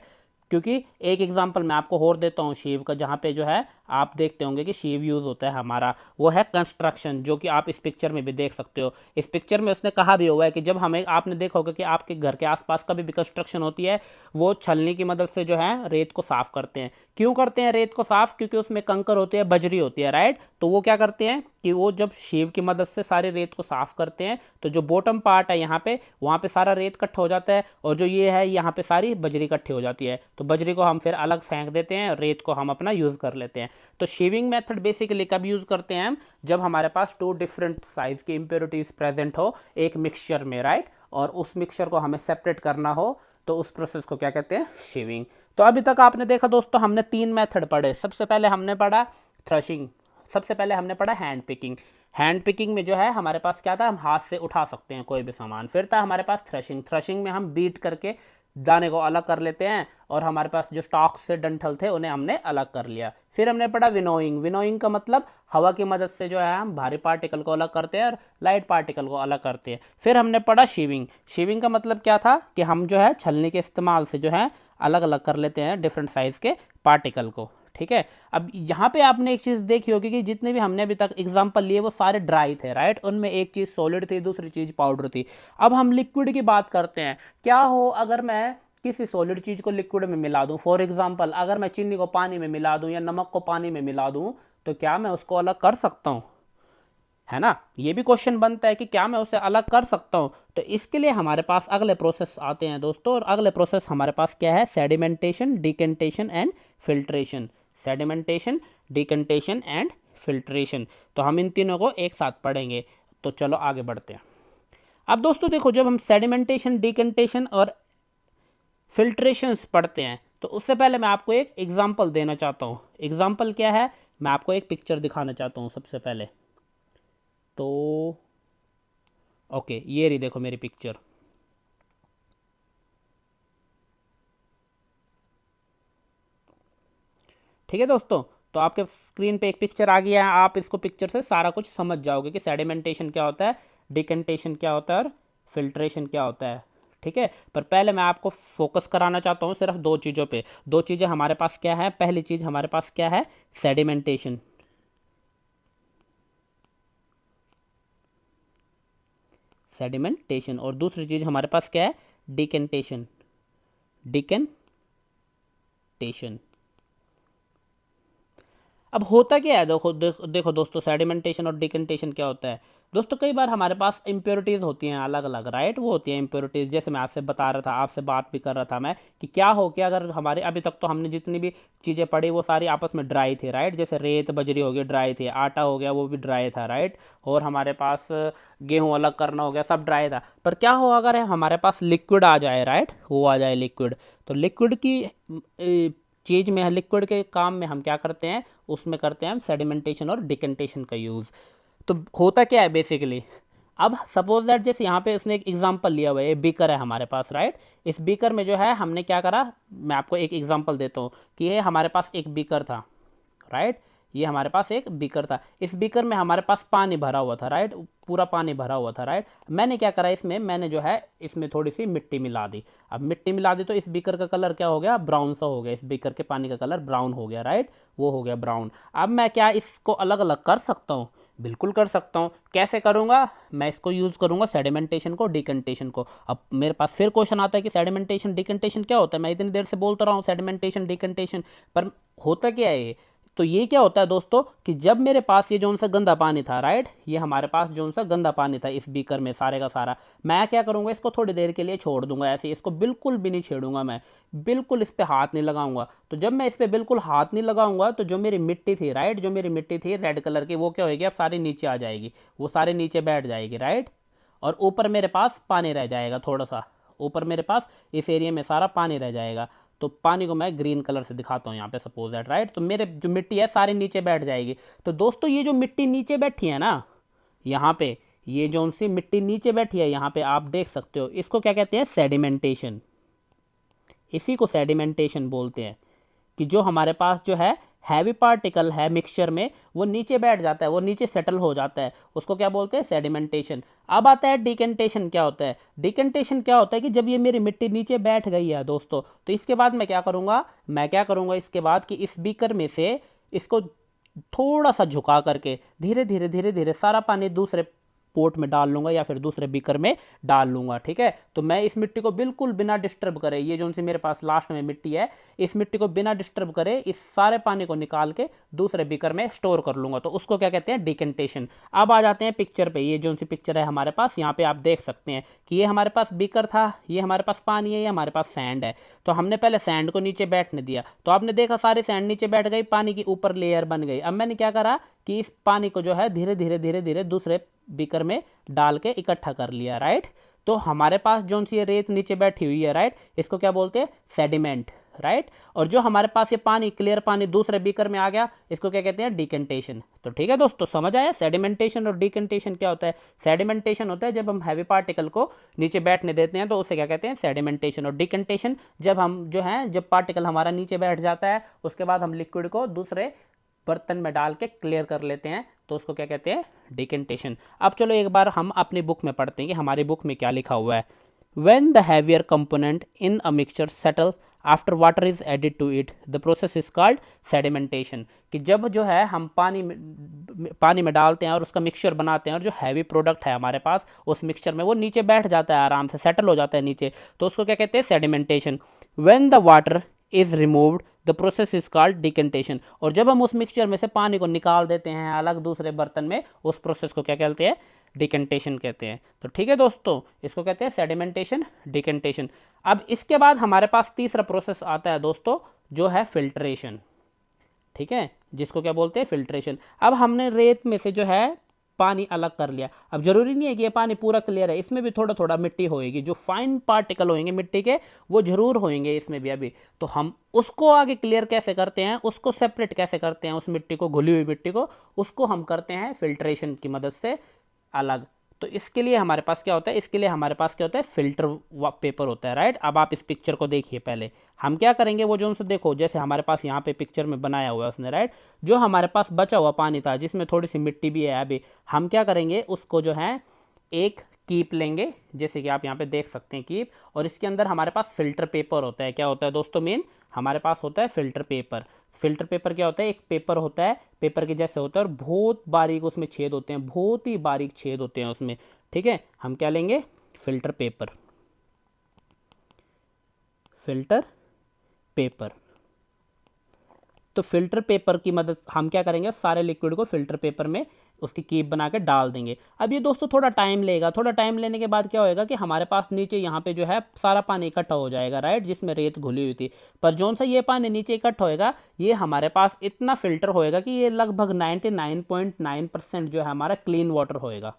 क्योंकि एक एग्जांपल मैं आपको और देता हूँ शीव का, जहाँ पे जो है आप देखते होंगे कि शीव यूज़ होता है हमारा, वो है कंस्ट्रक्शन, जो कि आप इस पिक्चर में भी देख सकते हो। इस पिक्चर में उसने कहा भी हुआ है कि जब हमें, आपने देखा होगा कि आपके घर के आसपास कभी भी कंस्ट्रक्शन होती है, वो छलनी की मदद से जो है रेत को साफ़ करते हैं। क्यों करते हैं रेत को साफ़, क्योंकि उसमें कंकर होती है, बजरी होती है। राइट, तो वो क्या करते हैं कि वो जब शीव की मदद से सारी रेत को साफ़ करते हैं, तो जो बॉटम पार्ट है यहाँ पे, वहाँ पे सारा रेत इकट्ठा हो जाता है, और जो ये है यहाँ पे सारी बजरी इकट्ठी हो जाती है, तो बजरी को हम फिर अलग फेंक देते हैं, रेत को हम अपना यूज़ कर लेते हैं। तो शेविंग मेथड बेसिकली कब यूज़ करते हैं हम, जब हमारे पास टू डिफरेंट साइज की इम्प्योरिटीज़ प्रेजेंट हो एक मिक्सचर में। राइट, और उस मिक्सचर को हमें सेपरेट करना हो, तो उस प्रोसेस को क्या कहते हैं, शेविंग। तो अभी तक आपने देखा दोस्तों, हमने 3 मेथड पढ़े। सबसे पहले हमने पढ़ा थ्रेशिंग, सबसे पहले हमने पढ़ा हैंड पिकिंग। हैंड पिकिंग में जो है हमारे पास क्या था, हम हाथ से उठा सकते हैं कोई भी सामान। फिर था हमारे पास थ्रेशिंग, थ्रेशिंग में हम बीट करके दाने को अलग कर लेते हैं, और हमारे पास जो स्टॉक से डंठल थे उन्हें हमने अलग कर लिया। फिर हमने पढ़ा विनोइंग, विनोइंग का मतलब हवा की मदद से जो है हम भारी पार्टिकल को अलग करते हैं और लाइट पार्टिकल को अलग करते हैं। फिर हमने पढ़ा शीविंग, शीविंग का मतलब क्या था कि हम जो है छलनी के इस्तेमाल से जो है अलग अलग कर लेते हैं डिफरेंट साइज के पार्टिकल को। ठीक है, अब यहाँ पे आपने एक चीज़ देखी होगी कि जितने भी हमने अभी तक एग्जांपल लिए वो सारे ड्राई थे। राइट, उनमें एक चीज़ सॉलिड थी, दूसरी चीज़ पाउडर थी। अब हम लिक्विड की बात करते हैं। क्या हो अगर मैं किसी सॉलिड चीज़ को लिक्विड में मिला दूं, फॉर एग्जांपल अगर मैं चीनी को पानी में मिला दूं या नमक को पानी में मिला दूं, तो क्या मैं उसको अलग कर सकता हूं, है ना? ये भी क्वेश्चन बनता है कि क्या मैं उसे अलग कर सकता हूं। तो इसके लिए हमारे पास अगले प्रोसेस आते हैं दोस्तों, और अगले प्रोसेस हमारे पास क्या है, sedimentation, decantation and filtration. Sedimentation, decantation and filtration, तो हम इन तीनों को एक साथ पढ़ेंगे। तो चलो आगे बढ़ते हैं। अब दोस्तों देखो, जब हम सेडिमेंटेशन, डिकेंटेशन और फिल्ट्रेशंस पढ़ते हैं, तो उससे पहले मैं आपको एक एग्जांपल देना चाहता हूँ। एग्जांपल क्या है, मैं आपको एक पिक्चर दिखाना चाहता हूँ सबसे पहले। तो ओके, ये रही देखो मेरी पिक्चर। ठीक है दोस्तों, तो आपके स्क्रीन पे एक पिक्चर आ गया है। आप इसको पिक्चर से सारा कुछ समझ जाओगे कि सेडिमेंटेशन क्या होता है, डिकेंटेशन क्या होता है और फिल्ट्रेशन क्या होता है। ठीक है, पर पहले मैं आपको फोकस कराना चाहता हूँ सिर्फ दो चीज़ों पे। दो चीज़ें हमारे पास क्या है, पहली चीज़ हमारे पास क्या है, सेडिमेंटेशन, सेडिमेंटेशन, और दूसरी चीज़ हमारे पास क्या है, डिकेंटेशन, डिकेंटेशन। अब होता क्या है, देखो दोस्तों, सेडिमेंटेशन और डिकेंटेशन क्या होता है दोस्तों। कई बार हमारे पास इम्प्योरिटीज़ होती हैं अलग अलग। राइट, वो होती हैं इम्प्योरिटीज़, जैसे मैं आपसे बता रहा था, आपसे बात भी कर रहा था मैं, कि क्या हो कि अगर हमारे अभी तक तो हमने जितनी भी चीज़ें पढ़ी वो सारी आपस में ड्राई थी। राइट, जैसे रेत बजरी हो गई, ड्राई थी, आटा हो गया वो भी ड्राई था। राइट, और हमारे पास गेहूँ अलग करना हो गया, सब ड्राई था। पर क्या हो अगर हमारे पास लिक्विड आ जाए, राइट, वो आ जाए लिक्विड, तो लिक्विड की चीज़ में, लिक्विड के काम में हम क्या करते हैं, उसमें करते हैं हम सेडिमेंटेशन और डिकेंटेशन का यूज़। तो होता क्या है बेसिकली, अब सपोज दैट जैसे यहाँ पे उसने एक एग्जांपल लिया हुआ है, ये बीकर है हमारे पास, राइट। इस बीकर में जो है हमने क्या करा, मैं आपको एक एग्जांपल देता हूँ कि ये हमारे पास एक बीकर था, राइट। ये हमारे पास एक बीकर था, इस बीकर में हमारे पास पानी भरा हुआ था, राइट, पूरा पानी भरा हुआ था, राइट। मैंने क्या करा इसमें, मैंने जो है इसमें थोड़ी सी मिट्टी मिला दी। अब मिट्टी मिला दी तो इस बीकर का कलर क्या हो गया, ब्राउन सा हो गया, इस बीकर के पानी का कलर ब्राउन हो गया, राइट, वो हो गया ब्राउन। अब मैं क्या इसको अलग अलग कर सकता हूँ, बिल्कुल कर सकता हूँ। कैसे करूँगा, मैं इसको यूज़ करूँगा सेडिमेंटेशन को, डिकंटेशन को। अब मेरे पास फिर क्वेश्चन आता है कि सेडिमेंटेशन डिकंटेशन क्या होता है। मैं इतनी देर से बोलता रहा हूँ सेडिमेंटेशन डिकंटेशन, पर होता क्या है ये। तो ये क्या होता है दोस्तों कि जब मेरे पास ये जो सा गंदा पानी था, राइट, ये हमारे पास जो सा गंदा पानी था इस बीकर में सारे का सारा, मैं क्या करूँगा, इसको थोड़ी देर के लिए छोड़ दूंगा ऐसे, इसको बिल्कुल भी नहीं छेड़ूंगा, मैं बिल्कुल इस पर हाथ नहीं लगाऊंगा। तो जब मैं इस पर बिल्कुल हाथ नहीं लगाऊंगा तो जो मेरी मिट्टी थी, राइट, जो मेरी मिट्टी थी रेड कलर की, वो क्या होगी, अब सारी नीचे आ जाएगी, वो सारे नीचे बैठ जाएगी, राइट। और ऊपर मेरे पास पानी रह जाएगा, थोड़ा सा ऊपर मेरे पास इस एरिया में सारा पानी रह जाएगा। तो पानी को मैं ग्रीन कलर से दिखाता हूँ यहाँ पे, सपोज दैट, राइट। तो मेरे जो मिट्टी है सारी नीचे बैठ जाएगी। तो दोस्तों ये जो मिट्टी नीचे बैठी है ना, यहाँ पे ये जो सी मिट्टी नीचे बैठी है यहाँ पे आप देख सकते हो, इसको क्या कहते हैं, सेडिमेंटेशन। इसी को सेडिमेंटेशन बोलते हैं कि जो हमारे पास जो है हैवी पार्टिकल है मिक्सचर में, वो नीचे बैठ जाता है, वो नीचे सेटल हो जाता है, उसको क्या बोलते हैं, सेडिमेंटेशन। अब आता है डिकेंटेशन। क्या होता है डिकेंटेशन, क्या होता है कि जब ये मेरी मिट्टी नीचे बैठ गई है दोस्तों, तो इसके बाद मैं क्या करूँगा इसके बाद कि इस बीकर में से इसको थोड़ा सा झुका करके धीरे धीरे धीरे धीरे सारा पानी दूसरे पोर्ट में डाल लूंगा या फिर दूसरे बीकर में डाल लूंगा, ठीक है। तो मैं इस मिट्टी को बिल्कुल बिना डिस्टर्ब करे, ये जो सी मेरे पास लास्ट में मिट्टी है, इस मिट्टी को बिना डिस्टर्ब करे इस सारे पानी को निकाल के दूसरे बीकर में स्टोर कर लूंगा। तो उसको क्या कहते हैं, डिकेंटेशन। अब आ जाते हैं पिक्चर पे। ये जो सी पिक्चर है हमारे पास, यहाँ पे आप देख सकते हैं कि ये हमारे पास बीकर था, ये हमारे पास पानी है, ये हमारे पास सैंड है। तो हमने पहले सैंड को नीचे बैठने दिया, तो आपने देखा सारी सैंड नीचे बैठ गई, पानी की ऊपर लेयर बन गई। अब मैंने क्या करा कि इस पानी को जो है धीरे धीरे धीरे धीरे दूसरे बीकर में डाल के इकट्ठा कर लिया, राइट। तो हमारे पास जो सी रेत नीचे बैठी हुई है, राइट, इसको क्या बोलते हैं, सेडिमेंट, राइट। और जो हमारे पास ये पानी, क्लियर पानी दूसरे बीकर में आ गया, इसको क्या कहते हैं, डिकेंटेशन। तो ठीक है दोस्तों, समझ आया सेडिमेंटेशन और डिकेंटेशन क्या होता है। सेडिमेंटेशन होता है जब हम हैवी पार्टिकल को नीचे बैठने देते हैं, तो उसे क्या कहते हैं, सेडिमेंटेशन। और डिकेंटेशन जब हम जो है, जब पार्टिकल हमारा नीचे बैठ जाता है, उसके बाद हम लिक्विड को दूसरे बर्तन में डाल के क्लियर कर लेते हैं, तो उसको क्या कहते हैं, डिकेंटेशन। अब चलो एक बार हम अपनी बुक में पढ़ते हैं कि हमारी बुक में क्या लिखा हुआ है। When the heavier component in a mixture settle after water is added to it, the process is called sedimentation। कि जब जो है हम पानी में डालते हैं और उसका मिक्सचर बनाते हैं, और जो हैवी प्रोडक्ट है हमारे पास उस मिक्सचर में, वो नीचे बैठ जाता है, आराम से सेटल हो जाता है नीचे, तो उसको क्या कहते हैं, sedimentation. When the water is removed, the process is called decantation. और जब हम उस मिक्सचर में से पानी को निकाल देते हैं अलग दूसरे बर्तन में, उस प्रोसेस को क्या कहते हैं, डिकेंटेशन कहते हैं। तो ठीक है दोस्तों, इसको कहते हैं सेडिमेंटेशन, डिकेंटेशन। अब इसके बाद हमारे पास तीसरा प्रोसेस आता है दोस्तों, जो है फिल्ट्रेशन, ठीक है, जिसको क्या बोलते हैं, फिल्ट्रेशन। अब हमने रेत में से जो है पानी अलग कर लिया। अब जरूरी नहीं है कि ये पानी पूरा क्लियर है, इसमें भी थोड़ा थोड़ा मिट्टी होएगी, जो फाइन पार्टिकल होंगे मिट्टी के, वो जरूर होंगे इसमें भी अभी। तो हम उसको आगे क्लियर कैसे करते हैं, उसको सेपरेट कैसे करते हैं, उस मिट्टी को, घुली हुई मिट्टी को, उसको हम करते हैं फिल्ट्रेशन की मदद से अलग। तो इसके लिए हमारे पास क्या होता है, इसके लिए हमारे पास क्या होता है, फिल्टर पेपर होता है, राइट। अब आप इस पिक्चर को देखिए, पहले हम क्या करेंगे, वो जो उनसे देखो, जैसे हमारे पास यहाँ पे पिक्चर में बनाया हुआ है उसने, राइट, जो हमारे पास बचा हुआ पानी था जिसमें थोड़ी सी मिट्टी भी है अभी, हम क्या करेंगे, उसको जो है एक कीप लेंगे, जैसे कि आप यहाँ पे देख सकते हैं कीप, और इसके अंदर हमारे पास फिल्टर पेपर होता है। क्या होता है दोस्तों, मेन हमारे पास होता है फिल्टर पेपर। फिल्टर पेपर क्या होता है, एक पेपर होता है, पेपर के जैसे होता है, और बहुत बारीक उसमें छेद होते हैं, बहुत ही बारीक छेद होते हैं उसमें, ठीक है। हम क्या लेंगे, फिल्टर पेपर, फिल्टर पेपर। तो फिल्टर पेपर की मदद हम क्या करेंगे, सारे लिक्विड को फिल्टर पेपर में उसकी कीप बना के डाल देंगे। अब ये दोस्तों थोड़ा टाइम लेगा, थोड़ा टाइम लेने के बाद क्या होएगा कि हमारे पास नीचे यहाँ पे जो है सारा पानी इकट्ठा हो जाएगा, राइट, जिसमें रेत घुली हुई थी। पर जोन सा ये पानी नीचे इकट्ठा होएगा, ये हमारे पास इतना फिल्टर होएगा कि ये लगभग 99.9% जो है हमारा क्लीन वाटर होएगा,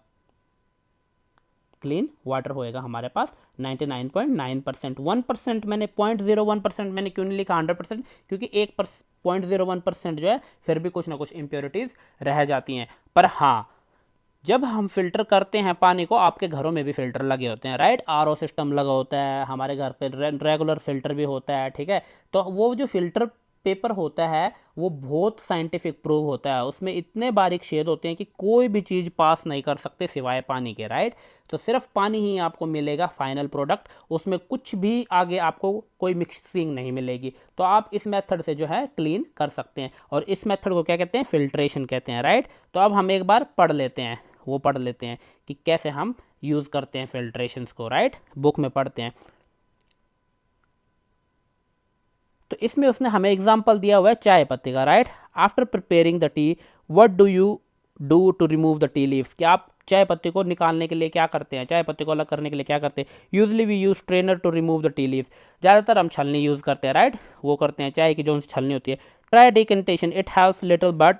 क्लीन वाटर होएगा हमारे पास 99.9%। 1% मैंने 0.01% मैंने क्यों नहीं लिखा 100%, क्योंकि 1% 0.01% जो है फिर भी कुछ ना कुछ इम्प्योरिटीज़ रह जाती हैं। पर हाँ, जब हम फिल्टर करते हैं पानी को, आपके घरों में भी फिल्टर लगे होते हैं, राइट, आरओ सिस्टम लगा होता है, हमारे घर पे रेगुलर फिल्टर भी होता है, ठीक है। तो वो जो फिल्टर पेपर होता है वो बहुत साइंटिफिक प्रूव होता है, उसमें इतने बारीक शेड होते हैं कि कोई भी चीज़ पास नहीं कर सकते सिवाय पानी के, राइट। तो सिर्फ पानी ही आपको मिलेगा फाइनल प्रोडक्ट, उसमें कुछ भी आगे आपको कोई मिक्सिंग नहीं मिलेगी। तो आप इस मेथड से जो है क्लीन कर सकते हैं, और इस मेथड को क्या कहते हैं, फिल्ट्रेशन कहते हैं, राइट। तो अब हम एक बार पढ़ लेते हैं, वो पढ़ लेते हैं कि कैसे हम यूज़ करते हैं फिल्ट्रेशंस को, राइट, बुक में पढ़ते हैं। तो इसमें उसने हमें एग्जांपल दिया हुआ है चाय पत्ती का, right. After preparing the tea, what do you do to remove the tea leaves, क्या आप चाय पत्ती को निकालने के लिए क्या करते हैं, चाय पत्ती को अलग करने के लिए क्या करते हैं। Usually we use strainer to remove the tea leaves, ज़्यादातर हम छलनी यूज़ करते हैं, राइट, वो करते हैं, चाय की जो छलनी होती है। Try decantation, it helps little but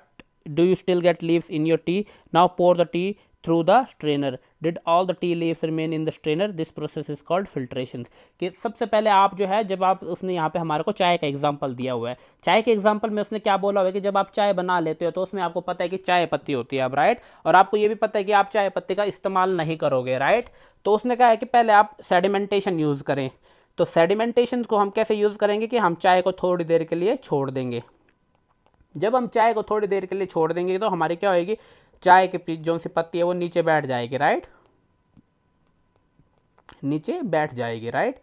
do you still get leaves in your tea, now pour the tea through the strainer, did all the tea leaves remain in the strainer, this process is called filtration. कि सबसे पहले आप जो है, जब आप, उसने यहाँ पे हमारे को चाय का एग्जांपल दिया हुआ है, चाय के एग्जांपल में उसने क्या बोला हुआ है कि जब आप चाय बना लेते हो तो उसमें आपको पता है कि चाय पत्ती होती है अब, राइट, और आपको ये भी पता है कि आप चाय पत्ती का इस्तेमाल नहीं करोगे, राइट। तो उसने कहा है कि पहले आप सेडिमेंटेशन यूज़ करें। तो सेडिमेंटेशन को हम कैसे यूज़ करेंगे कि हम चाय को थोड़ी देर के लिए छोड़ देंगे। जब हम चाय को थोड़ी देर के लिए छोड़ देंगे तो हमारी क्या होएगी, चाय के जो सी पत्ती है वो नीचे बैठ जाएगी, राइट, नीचे बैठ जाएगी, राइट।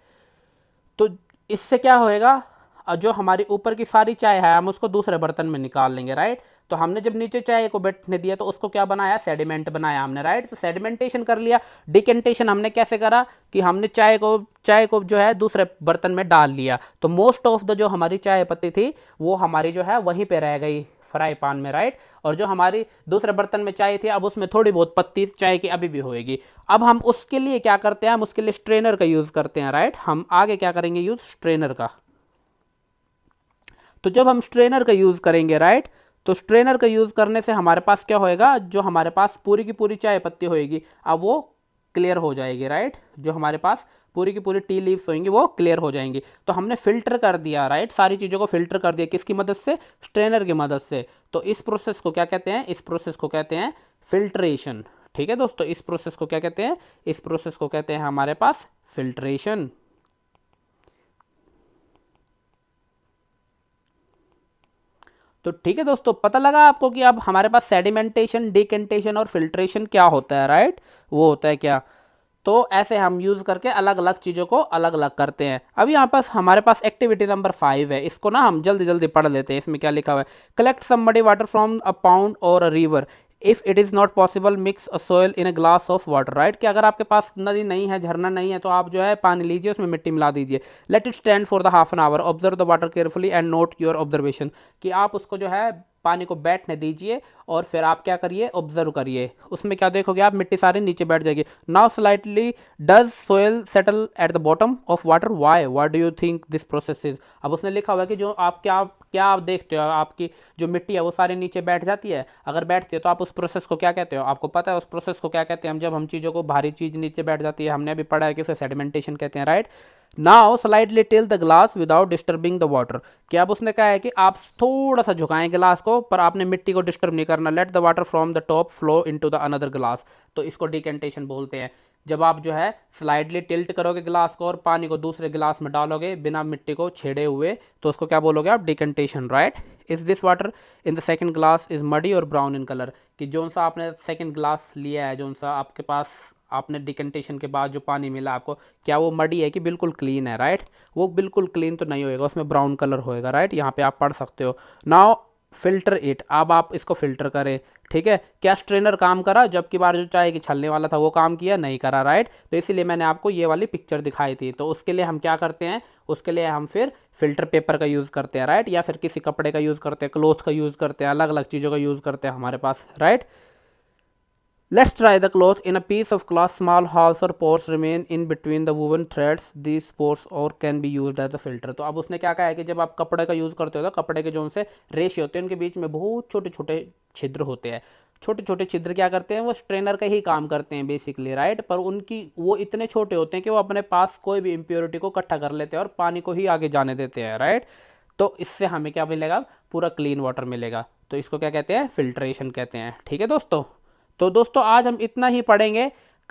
तो इससे क्या होएगा, जो हमारी ऊपर की सारी चाय है हम उसको दूसरे बर्तन में निकाल लेंगे, राइट। तो हमने जब नीचे चाय को बैठने दिया तो उसको क्या बनाया, सेडिमेंट बनाया हमने, राइट। तो सेडिमेंटेशन कर लिया। डिकेंटेशन हमने कैसे करा कि हमने चाय को जो है दूसरे बर्तन में डाल लिया, तो मोस्ट ऑफ द जो हमारी चाय पत्ती थी वो हमारी जो है वहीं पे रह गई फ्राई पैन में, राइट। और जो हमारी दूसरे बर्तन में चाय थी अब उसमें थोड़ी बहुत पत्ती चाय की अभी भी होएगी। अब हम उसके लिए क्या करते हैं, हम उसके लिए स्ट्रेनर का यूज़ करते हैं, राइट। हम आगे क्या करेंगे, यूज़ स्ट्रेनर का। तो जब हम स्ट्रेनर का यूज़ करेंगे, राइट, तो स्ट्रेनर का यूज़ करने से हमारे पास क्या होएगा, जो हमारे पास पूरी की पूरी चाय पत्ती होएगी अब वो क्लियर हो जाएगी, राइट। जो हमारे पास पूरी की पूरी टी लीव्स होंगी वो क्लियर हो जाएंगी। तो हमने फिल्टर कर दिया, राइट, सारी चीज़ों को फिल्टर कर दिया, किसकी मदद से, स्ट्रेनर की मदद से। तो इस प्रोसेस को क्या कहते हैं, इस प्रोसेस को कहते हैं फिल्ट्रेशन, ठीक है दोस्तों। इस प्रोसेस को क्या कहते हैं, इस प्रोसेस को कहते हैं हमारे पास फिल्ट्रेशन। तो ठीक है दोस्तों, पता लगा आपको कि अब हमारे पास सेडिमेंटेशन, डिकेंटेशन और फिल्ट्रेशन क्या होता है, राइट, वो होता है क्या। तो ऐसे हम यूज़ करके अलग अलग चीज़ों को अलग अलग करते हैं। अब यहाँ पास हमारे पास एक्टिविटी नंबर 5 है, इसको ना हम जल्दी जल्दी पढ़ लेते हैं। इसमें क्या लिखा हुआ है, collect some muddy water from a pond और a river, if it is not possible mix a soil in a glass of water, right. कि अगर आपके पास नदी नहीं है, झरना नहीं है, तो आप जो है पानी लीजिए, उसमें मिट्टी मिला दीजिए। Let it stand for the half an hour, observe the water carefully and not your observation. कि आप उसको जो है पानी को बैठने दीजिए और फिर आप क्या करिए, ऑब्जर्व करिए। उसमें क्या देखोगे आप, मिट्टी सारी नीचे बैठ जाएगी। Now slightly does soil settle at the bottom of water, why what do you think this process is. अब उसने लिखा हुआ है कि जो आप क्या क्या आप देखते हो, आपकी जो मिट्टी है वो सारी नीचे बैठ जाती है। अगर बैठती है तो आप उस प्रोसेस को क्या कहते हो, आपको पता है उस प्रोसेस को क्या कहते हैं। हम जब हम चीज़ों को, भारी चीज़ नीचे बैठ जाती है, हमने अभी पढ़ा है कि उसे सेडिमेंटेशन कहते हैं, right. Now slightly till the glass without disturbing the water. कि अब उसने कहा है कि आप थोड़ा सा झुकाएं गिलास को, पर आपने मिट्टी को डिस्टर्ब नहीं करना। Let the water from the top flow into the another glass, तो इसको डिकेंटेशन बोलते हैं। जब आप जो है स्लाइडली टिल्ट करोगे गिलास को और पानी को दूसरे गिलास में डालोगे बिना मिट्टी को छेड़े हुए, तो उसको क्या बोलोगे आप, decantation, right. Is this water in the second glass is muddy और ब्राउन इन कलर। कि जो सा आपने सेकंड ग्लास लिया है, जो सा आपके पास आपने डिकेंटेशन के बाद जो पानी मिला आपको, क्या वो मडी है कि बिल्कुल क्लीन है, राइट। वो बिल्कुल क्लीन तो नहीं होएगा, उसमें ब्राउन कलर होएगा, राइट। यहाँ पे आप पढ़ सकते हो। नाउ फिल्टर इट, अब आप इसको फिल्टर करें, ठीक है। क्या स्ट्रेनर काम करा, जबकि बार जो चाय की छलने वाला था वो काम किया, नहीं करा, राइट। तो इसीलिए मैंने आपको ये वाली पिक्चर दिखाई थी। तो उसके लिए हम क्या करते हैं, उसके लिए हम फिर फिल्टर पेपर का यूज़ करते हैं, राइट, या फिर किसी कपड़े का यूज़ करते हैं, क्लोथ का यूज़ करते हैं, अलग अलग चीज़ों का यूज़ करते हैं हमारे पास, right. Let's try the cloth in a piece of cloth. Small holes or pores remain in between the woven threads. These pores or can be used as a filter. तो अब उसने क्या कहा है कि जब आप कपड़े का यूज़ करते हो तो कपड़े के जो उनसे रेशे होते हैं उनके बीच में बहुत छोटे छोटे छिद्र होते हैं। छोटे छोटे छिद्र क्या करते हैं, वो स्ट्रेनर का ही काम करते हैं बेसिकली, राइट। पर उनकी वो इतने छोटे होते हैं कि वो अपने पास कोई भी इम्प्योरिटी को इकट्ठा कर लेते हैं और पानी को ही आगे जाने देते हैं, राइट। तो इससे हमें क्या मिलेगा, पूरा क्लीन वाटर मिलेगा। तो इसको क्या कहते हैं, फिल्ट्रेशन कहते हैं, ठीक है दोस्तों। तो दोस्तों आज हम इतना ही पढ़ेंगे।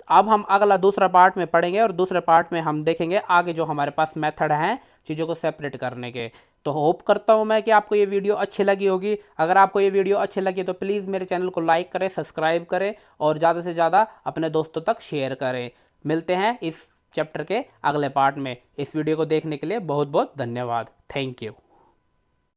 अब हम अगला दूसरा पार्ट में पढ़ेंगे और दूसरे पार्ट में हम देखेंगे आगे जो हमारे पास मेथड हैं चीज़ों को सेपरेट करने के। तो होप करता हूँ मैं कि आपको ये वीडियो अच्छी लगी होगी। अगर आपको ये वीडियो अच्छी लगी तो प्लीज़ मेरे चैनल को लाइक करें, सब्सक्राइब करें और ज़्यादा से ज़्यादा अपने दोस्तों तक शेयर करें। मिलते हैं इस चैप्टर के अगले पार्ट में। इस वीडियो को देखने के लिए बहुत बहुत धन्यवाद। Thank you.